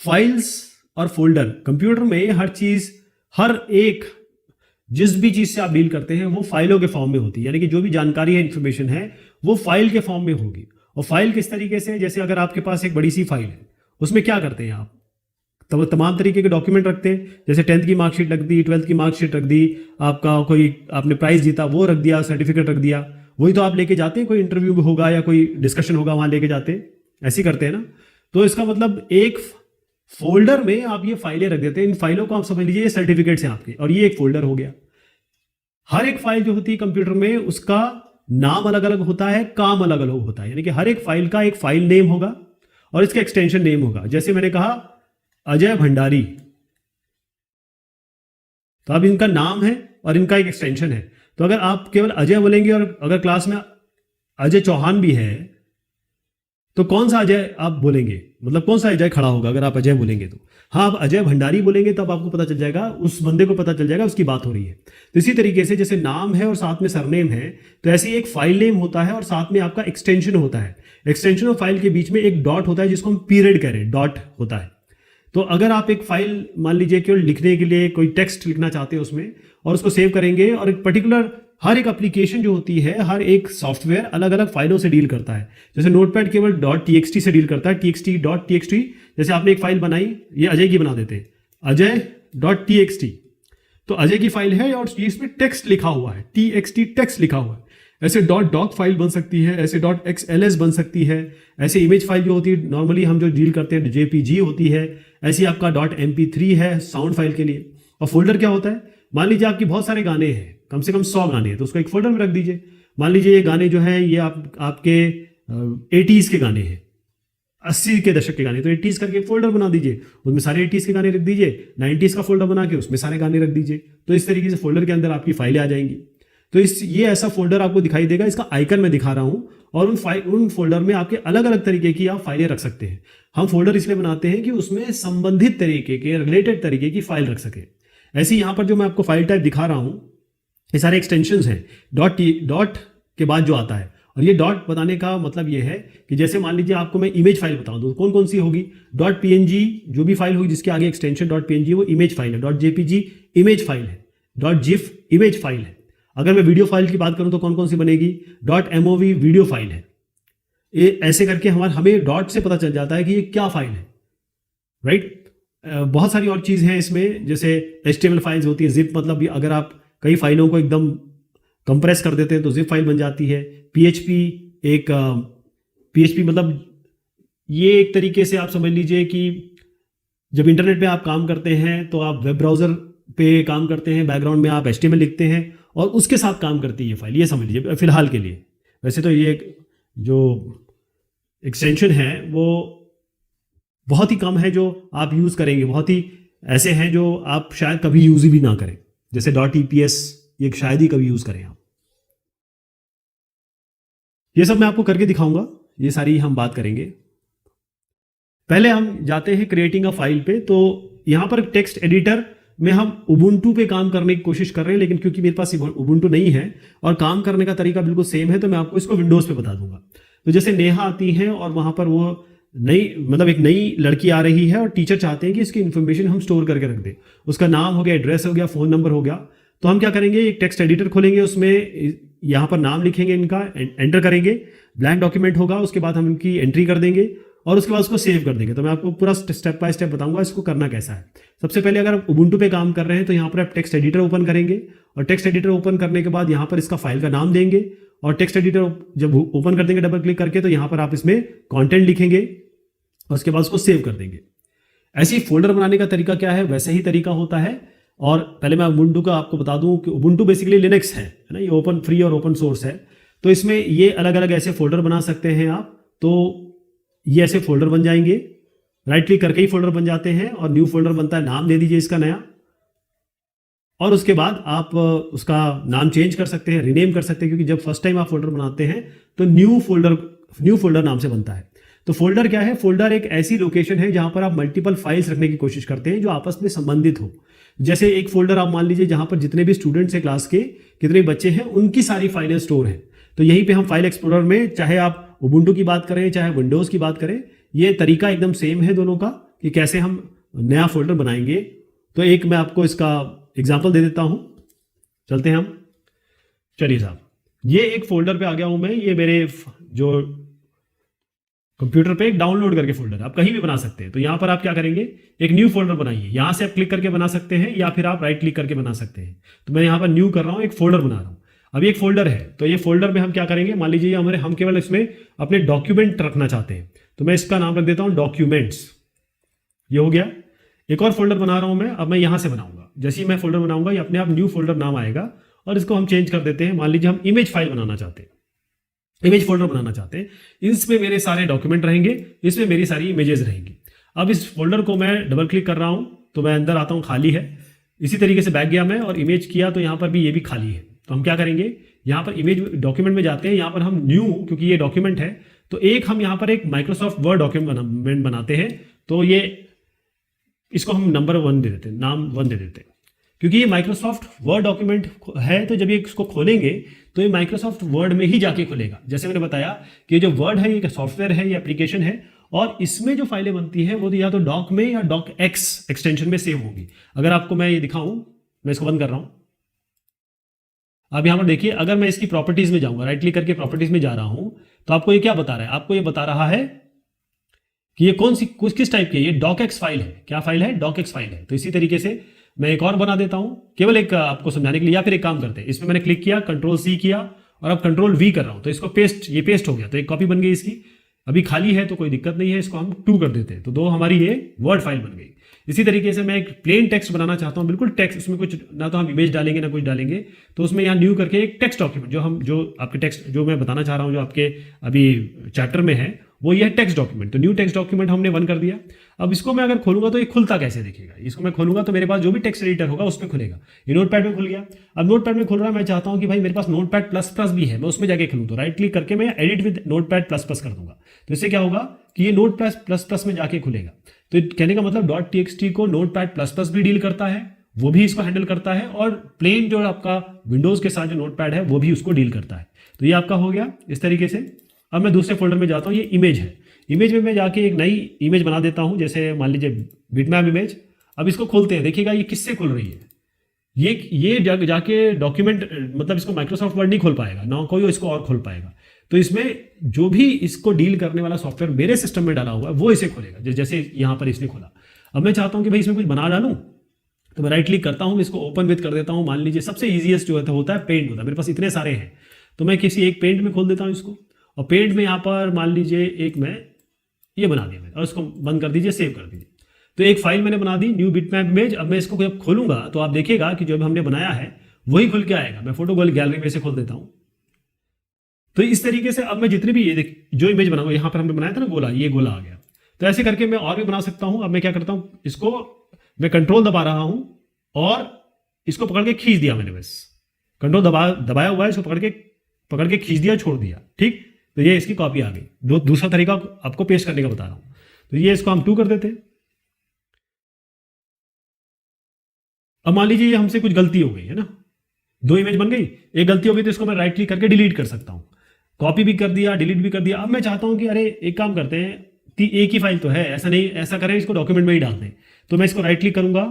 Files और folder, computer में हर चीज, हर एक जिस भी चीज से आप डील करते हैं वो फाइलों के फॉर्म में होती है, यानी कि जो भी जानकारी है, इंफॉर्मेशन है, वो फाइल के फॉर्म में होगी। और फाइल किस तरीके से, जैसे अगर आपके पास एक बड़ी सी फाइल है, उसमें क्या करते हैं आप, तमाम तरीके के डॉक्यूमेंट रखते हैं। जैसे 10th की मार्कशीट रख दी, 12th की मार्कशीट रख दी, आपका कोई आपने प्राइज जीता वो रख दिया, सर्टिफिकेट रख दिया, वही तो आप लेके जाते हैं, कोई इंटरव्यू होगा या कोई डिस्कशन होगा वहां लेके जाते हैं, ऐसे करते हैं ना। तो इसका मतलब एक फोल्डर में आप ये फाइलें रख देते हैं। इन फाइलों को आप समझ लीजिए ये सर्टिफिकेट्स हैं आपके, और ये एक फोल्डर हो गया। हर एक फाइल जो होती है कंप्यूटर में, उसका नाम अलग अलग होता है, काम अलग अलग होता है, यानी कि हर एक फाइल का एक फाइल नेम होगा और इसका एक्सटेंशन नेम होगा। जैसे मैंने कहा अजय भंडारी, तो अब इनका नाम है और इनका एक एक्सटेंशन है। तो अगर आप केवल अजय बोलेंगे और अगर क्लास में अजय चौहान भी है, तो कौन सा अजय आप बोलेंगे, मतलब कौन सा अजय खड़ा होगा अगर आप अजय बोलेंगे तो? हाँ, आप अजय भंडारी बोलेंगे तब आपको पता चल जाएगा, उस बंदे को पता चल जाएगा उसकी बात हो रही है। तो इसी तरीके से जैसे नाम है और साथ में सरनेम है, तो ऐसे ही एक फाइल नेम होता है और साथ में आपका एक्सटेंशन होता है। एक्सटेंशन और फाइल के बीच में एक डॉट होता है जिसको हम पीरियड कह रहे हैं, डॉट होता है। तो अगर आप एक फाइल मान लीजिए केवल लिखने के लिए कोई टेक्स्ट लिखना चाहते हैं उसमें, और उसको सेव करेंगे, और एक पर्टिकुलर हर एक एप्लीकेशन जो होती है, हर एक सॉफ्टवेयर अलग अलग फाइलों से डील करता है। जैसे नोटपैड केवल .txt से डील करता है, txt.txt। जैसे आपने एक फाइल बनाई, ये अजय की बना देते हैं, अजय.txt, तो अजय की फाइल है और इसमें टेक्स्ट लिखा हुआ है, txt टेक्स्ट लिखा हुआ है। ऐसे .doc फाइल बन सकती है, ऐसे .xls बन सकती है, ऐसे इमेज फाइल जो होती है नॉर्मली हम जो डील करते हैं jpg होती है, ऐसी आपका .mp3 है साउंड फाइल के लिए। और फोल्डर क्या होता है, मान लीजिए आपके बहुत सारे गाने हैं, कम से कम 100 गाने हैं, तो उसको एक फोल्डर में रख दीजिए। मान लीजिए ये गाने जो है ये आपके 80s के गाने हैं, 80 के दशक के गाने, तो 80s करके फोल्डर बना दीजिए, उसमें सारे 80s के गाने रख दीजिए। 90s का फोल्डर बना के उसमें सारे गाने रख दीजिए। तो इस तरीके से फोल्डर के अंदर आपकी फाइलें आ जाएंगी। तो ये ऐसा फोल्डर आपको दिखाई देगा, इसका आइकन मैं दिखा रहा हूं, और उन फोल्डर में आपके अलग अलग तरीके की आप फाइलें रख सकते हैं। हम फोल्डर इसलिए बनाते हैं कि उसमें संबंधित तरीके के, रिलेटेड तरीके की फाइल रख सके। ऐसे यहां पर जो मैं आपको फाइल टाइप दिखा रहा हूं, ये सारे एक्सटेंशंस हैं। डॉट के बाद जो आता है, और ये डॉट बताने का मतलब ये है कि जैसे मान लीजिए आपको मैं इमेज फाइल बताऊं तो कौन कौन सी होगी। .png जो भी फाइल होगी जिसके आगे एक्सटेंशन .png वो इमेज फाइल है। .jpg इमेज फाइल है। .gif इमेज फाइल है। अगर मैं वीडियो फाइल की बात करूं तो कौन कौन सी बनेगी, .mov वीडियो फाइल है। ये ऐसे करके हमें डॉट से पता चल जाता है कि ये क्या फाइल है, राइट। बहुत सारी और चीज़ हैं इसमें, जैसे HTML फाइल्स होती है, जिप मतलब अगर आप कई फाइलों को एकदम कंप्रेस कर देते हैं तो जिप फाइल बन जाती है। PHP मतलब ये एक तरीके से आप समझ लीजिए कि जब इंटरनेट पे आप काम करते हैं तो आप वेब ब्राउज़र पे काम करते हैं, बैकग्राउंड में आप HTML लिखते हैं और उसके साथ काम करती है ये फाइल, ये समझ लीजिए फिलहाल के लिए। वैसे तो ये जो एक्सटेंशन है वो बहुत ही कम है जो आप यूज़ करेंगे, बहुत ही ऐसे हैं जो आप शायद कभी यूज़ भी ना करें, जैसे .eps ये शायद ही कभी यूज़ करें आप। ये सब मैं आपको करके दिखाऊंगा, ये सारी हम बात करेंगे। पहले हम जाते हैं क्रिएटिंग अ फाइल पे। तो यहाँ पर टेक्स्ट एडिटर में हम उबुंटू पे काम करने की कोशिश कर रहे हैं, लेकिन क्योंकि मेरे पास उबुंटू नहीं है और काम करने का तरीका बिल्कुल सेम है, तो मैं आपको इसको विंडोज़ पे बता दूंगा। तो जैसे नेहा आती है और वहाँ पर वो एक नई लड़की आ रही है और टीचर चाहते हैं कि इसकी इन्फॉर्मेशन हम स्टोर करके रख दें। उसका नाम हो गया, एड्रेस हो गया, फ़ोन नंबर हो गया। तो हम क्या करेंगे, एक टेक्स्ट एडिटर खोलेंगे, उसमें यहाँ पर नाम लिखेंगे, इनका एंटर करेंगे, ब्लैंक डॉक्यूमेंट होगा, उसके बाद हम इनकी एंट्री कर देंगे और उसके बाद उसको सेव कर देंगे। तो मैं आपको पूरा स्टेप बाय स्टेप बताऊंगा इसको करना कैसा है। सबसे पहले अगर आप उबुंटू पे काम कर रहे हैं तो यहाँ पर आप टेक्स्ट एडिटर ओपन करेंगे, और टेक्स्ट एडिटर ओपन करने के बाद यहाँ पर इसका फाइल का नाम देंगे, और टेक्स्ट एडिटर जब ओपन कर देंगे डबल क्लिक करके तो यहाँ पर आप इसमें कॉन्टेंट लिखेंगे और उसके बाद उसको सेव कर देंगे। ऐसे ही फोल्डर बनाने का तरीका क्या है, वैसे ही तरीका होता है। और पहले मैं उबुंटू का आपको बता दूं कि उबुंटू बेसिकली लिनक्स है ना, ये ओपन फ्री और ओपन सोर्स है। तो इसमें ये अलग अलग ऐसे फोल्डर बना सकते हैं आप। तो ये ऐसे फोल्डर बन जाएंगे, राइट क्लिक करके ही फोल्डर बन जाते हैं और न्यू फोल्डर बनता है, नाम दे दीजिए इसका नया, और उसके बाद आप उसका नाम चेंज कर सकते हैं, रीनेम कर सकते हैं, क्योंकि जब फर्स्ट टाइम आप फोल्डर बनाते हैं तो न्यू फोल्डर नाम से बनता है। तो फोल्डर क्या है, फोल्डर एक ऐसी लोकेशन है जहां पर आप मल्टीपल फाइल्स रखने की कोशिश करते हैं जो आपस में संबंधित हो। जैसे एक फोल्डर आप मान लीजिए जहां पर जितने भी स्टूडेंट्स हैं क्लास के, कितने बच्चे हैं, उनकी सारी फाइलें स्टोर हैं। तो यहीं पे हम फाइल एक्सप्लोरर में, चाहे आप उबुंटू की बात करें चाहे विंडोज़ की बात करें, ये तरीका एकदम सेम है दोनों का, कि कैसे हम नया फोल्डर बनाएंगे। तो एक मैं आपको इसका एग्जाम्पल दे देता हूँ, चलते हैं हम। चलिए साहब, ये एक फोल्डर पे आ गया हूँ मैं, ये मेरे जो कंप्यूटर पे एक डाउनलोड करके फोल्डर है, आप कहीं भी बना सकते हैं। तो यहाँ पर आप क्या करेंगे, एक न्यू फोल्डर बनाइए। यहाँ से आप क्लिक करके बना सकते हैं या फिर आप राइट क्लिक करके बना सकते हैं। तो मैं यहाँ पर न्यू कर रहा हूँ, एक फोल्डर बना रहा हूँ। अभी एक फोल्डर है, तो ये फोल्डर में हम क्या करेंगे, मान लीजिए हम केवल इसमें अपने डॉक्यूमेंट रखना चाहते हैं, तो मैं इसका नाम रख देता हूँ डॉक्यूमेंट्स। ये हो गया। एक और फोल्डर बना रहा हूँ मैं, अब मैं यहाँ से बनाऊंगा। जैसे ही मैं फोल्डर बनाऊंगा ये अपने आप न्यू फोल्डर नाम आएगा, और इसको हम चेंज कर देते हैं। मान लीजिए हम इमेज फाइल बनाना चाहते हैं, इमेज फोल्डर बनाना चाहते हैं, इसमें मेरे सारे डॉक्यूमेंट रहेंगे, इसमें मेरी सारी इमेजेस रहेंगी। अब इस फोल्डर को मैं डबल क्लिक कर रहा हूं, तो मैं अंदर आता हूं, खाली है। इसी तरीके से बैक गया मैं और इमेज किया, तो यहां पर भी ये भी खाली है। तो हम क्या करेंगे, यहां पर इमेज डॉक्यूमेंट में जाते हैं, यहां पर हम न्यू, क्योंकि ये डॉक्यूमेंट है, तो एक हम यहां पर एक माइक्रोसॉफ्ट वर्ड डॉक्यूमेंट बनाते हैं। तो ये इसको हम नंबर 1 दे देते हैं, नाम 1 दे देते हैं, क्योंकि ये माइक्रोसॉफ्ट वर्ड डॉक्यूमेंट है। तो जब ये इसको खोलेंगे तो ये माइक्रोसॉफ्ट वर्ड में ही जाके खुलेगा। जैसे मैंने बताया कि जो वर्ड है ये सॉफ्टवेयर है, ये एप्लीकेशन है, और इसमें जो फाइलें बनती है वो या तो डॉक में या डॉक एक्स एक्सटेंशन में सेव होगी। अगर आपको मैं ये दिखाऊं, मैं इसको बंद कर रहा हूं। अब यहां पर देखिए, अगर मैं इसकी प्रॉपर्टीज में जाऊंगा, राइट क्लिक करके प्रॉपर्टीज में जा रहा हूं, तो आपको ये क्या बता रहा है, आपको ये बता रहा है कि ये कौन सी किस टाइप की है, ये डॉक एक्स फाइल है। क्या फाइल है, डॉक एक्स फाइल है। तो इसी तरीके से मैं एक और बना देता हूं, केवल एक आपको समझाने के लिए। या फिर एक काम करते हैं, इसमें मैंने क्लिक किया, कंट्रोल सी किया, और अब कंट्रोल वी कर रहा हूं, तो इसको पेस्ट, ये पेस्ट हो गया। तो एक कॉपी बन गई इसकी। अभी खाली है तो कोई दिक्कत नहीं है, इसको हम 2 कर देते हैं, तो 2 हमारी ये वर्ड फाइल बन गई। इसी तरीके से मैं एक प्लेन टेक्स्ट बनाना चाहता हूं, बिल्कुल टेक्स्ट, उसमें कुछ ना तो हम इमेज डालेंगे ना कुछ डालेंगे। तो उसमें यहाँ न्यू करके एक टेक्स्ट डॉक्यूमेंट, जो आपके टेक्स्ट, जो मैं बताना चाह रहा हूँ, जो आपके अभी चैप्टर में है, वो ये टेक्स्ट डॉक्यूमेंट। तो न्यू टेक्स्ट डॉक्यूमेंट हमने 1 कर दिया। अब इसको मैं अगर खोलूंगा तो ये खुलता कैसे दिखेगा, इसको मैं खोलूंगा तो मेरे पास जो भी टेक्स्ट एडिटर होगा उसमें खुलेगा। ये नोटपैड में खुल गया। अब नोटपैड में खुल रहा है, मैं चाहता हूं कि भाई मेरे पास नोटपैड प्लस प्लस भी है, मैं उसमें जाके खुलूं, तो राइट क्लिक करके मैं edit with notepad plus plus कर दूंगा। तो इससे क्या होगा कि ये नोटपैड प्लस प्लस में जाके खुलेगा। तो कहने का मतलब .txt को नोटपैड प्लस प्लस भी डील करता है, वो भी इसको हैंडल करता है, और प्लेन जो आपका विंडोज के साथ जो नोटपैड है वो भी उसको डील करता है। तो ये आपका हो गया इस तरीके से। अब मैं दूसरे फोल्डर में जाता हूँ, ये इमेज है। इमेज में मैं जाके एक नई इमेज बना देता हूं, जैसे मान लीजिए बिटमैप इमेज। अब इसको खोलते हैं, देखिएगा ये किससे खुल रही है, ये जाके डॉक्यूमेंट, मतलब इसको माइक्रोसॉफ्ट वर्ड नहीं खोल पाएगा ना, कोई इसको और खोल पाएगा। तो इसमें जो भी इसको डील करने वाला सॉफ्टवेयर मेरे सिस्टम में डाला हुआ है वो इसे खोलेगा, जैसे यहां पर इसने खोला। अब मैं चाहता हूं कि भाई इसमें कुछ बना डालूं, तो मैं राइट क्लिक करता हूं, इसको ओपन विद कर देता हूं। मान लीजिए सबसे ईजिएस्ट जो होता है पेंट होता है, मेरे पास इतने सारे हैं, तो मैं किसी एक पेंट में खोल देता हूं इसको, और पेंट में यहाँ पर मान लीजिए एक मैं ये बना दिया मैंने, और इसको बंद कर दीजिए, सेव कर दीजिए। तो एक फाइल मैंने बना दी, न्यू बिटमैप इमेज। अब मैं इसको जब खोलूंगा तो आप देखिएगा कि जो हमने बनाया है वही खुल के आएगा। मैं फोटो गैलरी में से खोल देता हूं। तो इस तरीके से अब मैं जितने भी ये जो इमेज बनाऊंगा, यहां पर हमने बनाया था ना गोला, ये गोला आ गया। तो ऐसे करके मैं और भी बना सकता हूं। अब मैं क्या करता हूं, इसको मैं कंट्रोल दबा रहा हूं और इसको पकड़ के खींच दिया मैंने, बस कंट्रोल दबाया हुआ है, इसको पकड़ के खींच दिया, छोड़ दिया, ठीक। तो ये इसकी कॉपी आ गई। दूसरा तरीका आपको पेस्ट करने का बता रहा हूं। तो ये इसको हम 2 कर देते हैं। अब मान लीजिए ये हमसे कुछ गलती हो गई है ना, 2 इमेज बन गई, एक गलती हो गई, तो इसको मैं राइट क्लिक करके डिलीट कर सकता हूं। कॉपी भी कर दिया, डिलीट भी कर दिया। अब मैं चाहता हूं कि अरे एक काम करते हैं, एक ही फाइल तो है, ऐसा नहीं, ऐसा करें इसको डॉक्यूमेंट में ही डाल दें। तो मैं इसको राइट क्लिक करूंगा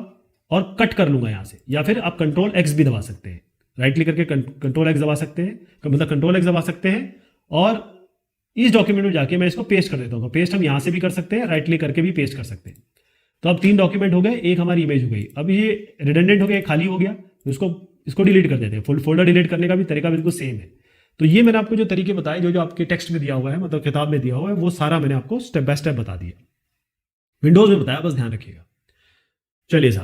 और कट कर लूंगा यहां से, या फिर आप कंट्रोल एक्स भी दबा सकते हैं। राइट क्लिक करके कंट्रोल एक्स दबा सकते हैं, मतलब कंट्रोल एक्स दबा सकते हैं, और इस डॉक्यूमेंट में जाके मैं इसको पेस्ट कर देता हूँ। पेस्ट हम यहां से भी कर सकते हैं, राइट क्लिक करके भी पेस्ट कर सकते हैं। तो अब 3 डॉक्यूमेंट हो गए, एक हमारी इमेज हो गई। अब ये रिडंडेंट हो गया, खाली हो गया, तो इसको डिलीट कर देते हैं। फोल्डर डिलीट करने का भी तरीका बिल्कुल सेम है। तो ये मैंने आपको जो तरीके बताए, जो आपके टेक्स्ट में दिया हुआ है, मतलब किताब में दिया हुआ है, वो सारा मैंने आपको स्टेप बाय स्टेप बता दिया। विंडोज में बताया, बस ध्यान रखिएगा। चलिए साहब।